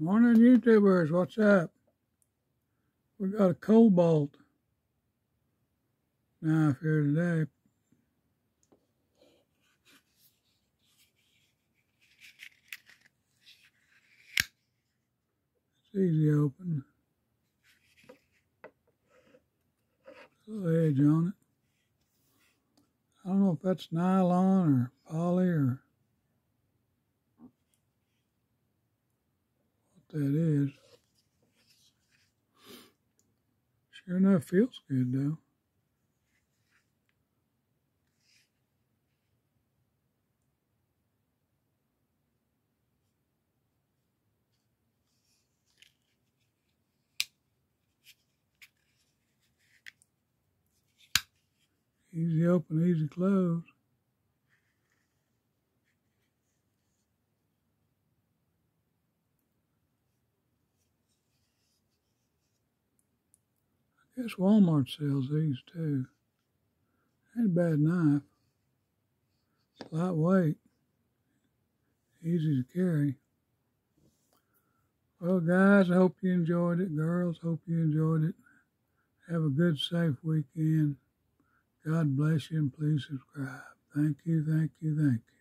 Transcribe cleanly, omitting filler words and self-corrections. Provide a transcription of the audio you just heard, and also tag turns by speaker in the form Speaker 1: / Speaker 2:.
Speaker 1: Morning, YouTubers. What's up? We got a Kobalt knife here today. It's easy open. A little edge on it. I don't know if that's nylon or poly or what that is. Sure enough, feels good though. Easy open, easy close. I guess Walmart sells these too. Ain't a bad knife. It's lightweight. Easy to carry. Well, guys, I hope you enjoyed it. Girls, hope you enjoyed it. Have a good, safe weekend. God bless you and please subscribe. Thank you, thank you, thank you.